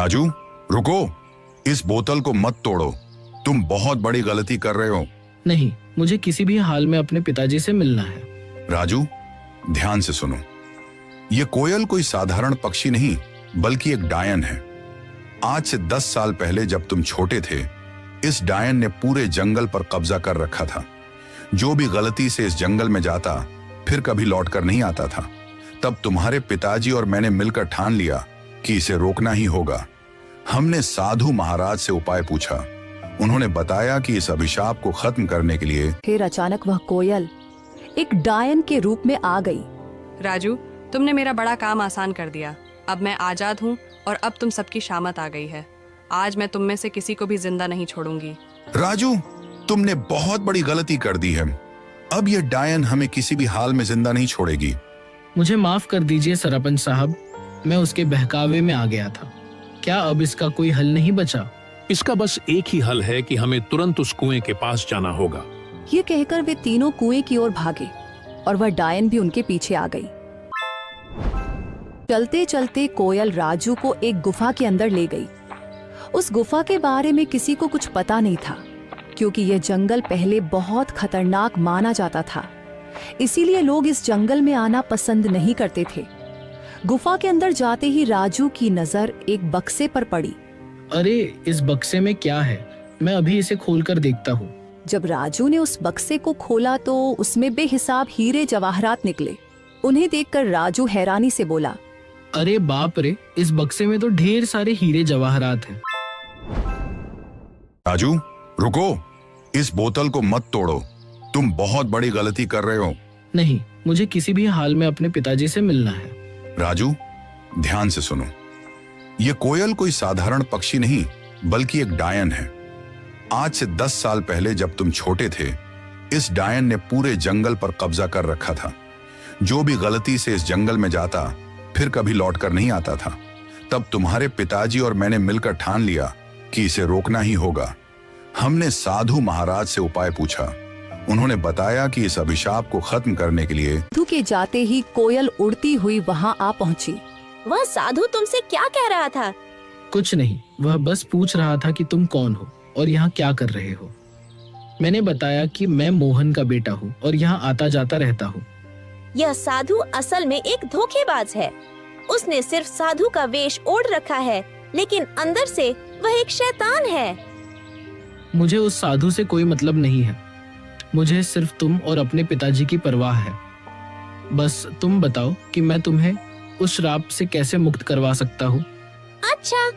राजू, रुको। इस बोतल को मत तोड़ो, तुम बहुत बड़ी गलती कर रहे हो। नहीं, मुझे किसी भी हाल में अपने पिताजी से मिलना है। राजू, ध्यान से सुनो। ये कोयल कोई साधारण पक्षी नहीं, बल्कि एक डायन है। आज से 10 साल पहले जब तुम छोटे थे, इस डायन ने पूरे जंगल पर कब्जा कर रखा था। जो भी गलती से इस जंगल में जाता, फिर कभी लौट कर नहीं आता था। तब तुम्हारे पिताजी और मैंने मिलकर ठान लिया कि इसे रोकना ही होगा। हमने साधु महाराज से उपाय पूछा। उन्होंने बताया कि इस अभिशाप को खत्म करने के लिए। फिर अचानक वह कोयल एक डायन के रूप में आ गई। राजू, तुमने मेरा बड़ा काम आसान कर दिया। अब मैं आजाद हूँ और अब तुम सबकी शामत आ गई है। आज मैं तुम में से किसी को भी जिंदा नहीं छोड़ूंगी। राजू, तुमने बहुत बड़ी गलती कर दी है। अब ये डायन हमें किसी भी हाल में जिंदा नहीं छोड़ेगी। मुझे माफ कर दीजिए सरपंच साहब, मैं उसके बहकावे में आ गया था। क्या अब इसका कोई हल नहीं बचा? इसका बस एक ही हल है कि हमें तुरंत उस कुएं के पास जाना होगा। ये कहकर वे तीनों कुएं की ओर भागे और वह डायन भी उनके पीछे आ गई। चलते चलते कोयल राजू को एक गुफा के अंदर ले गई। उस गुफा के बारे में किसी को कुछ पता नहीं था, क्योंकि यह जंगल पहले बहुत खतरनाक माना जाता था। इसीलिए लोग इस जंगल में आना पसंद नहीं करते थे। गुफा के अंदर जाते ही राजू की नजर एक बक्से पर पड़ी। अरे, इस बक्से में क्या है? मैं अभी इसे खोलकर देखता हूँ। जब राजू ने उस बक्से को खोला तो उसमें बेहिसाब हीरे जवाहरात निकले। उन्हें देखकर राजू हैरानी से बोला, अरे बाप रे, इस बक्से में तो ढेर सारे हीरे जवाहरात हैं। राजू, रुको। इस बोतल को मत तोड़ो, तुम बहुत बड़ी गलती कर रहे हो। नहीं, मुझे किसी भी हाल में अपने पिताजी से मिलना है। राजू, ध्यान से सुनो। ये कोयल कोई साधारण पक्षी नहीं, बल्कि एक डायन है। आज से 10 साल पहले जब तुम छोटे थे, इस डायन ने पूरे जंगल पर कब्जा कर रखा था। जो भी गलती से इस जंगल में जाता, फिर कभी लौट कर नहीं आता था। तब तुम्हारे पिताजी और मैंने मिलकर ठान लिया कि इसे रोकना ही होगा। हमने साधु महाराज से उपाय पूछा। उन्होंने बताया कि इस अभिशाप को खत्म करने के लिए। साधु के जाते ही कोयल उड़ती हुई वहां आ पहुंची। वह साधु तुमसे क्या कह रहा था? कुछ नहीं, वह बस पूछ रहा था कि तुम कौन हो और यहाँ क्या कर रहे हो। मैंने बताया कि मैं मोहन का बेटा हूँ और यहाँ आता जाता रहता हूँ। यह साधु असल में एक धोखेबाज है। उसने सिर्फ साधु का वेश ओढ़ रखा है, लेकिन अंदर से वह एक शैतान है। मुझे उस साधु से कोई मतलब नहीं है। मुझे सिर्फ तुम और अपने पिताजी की परवाह है। बस तुम बताओ कि मैं तुम्हें उस श्राप से कैसे मुक्त करवा सकता हूँ। अच्छा,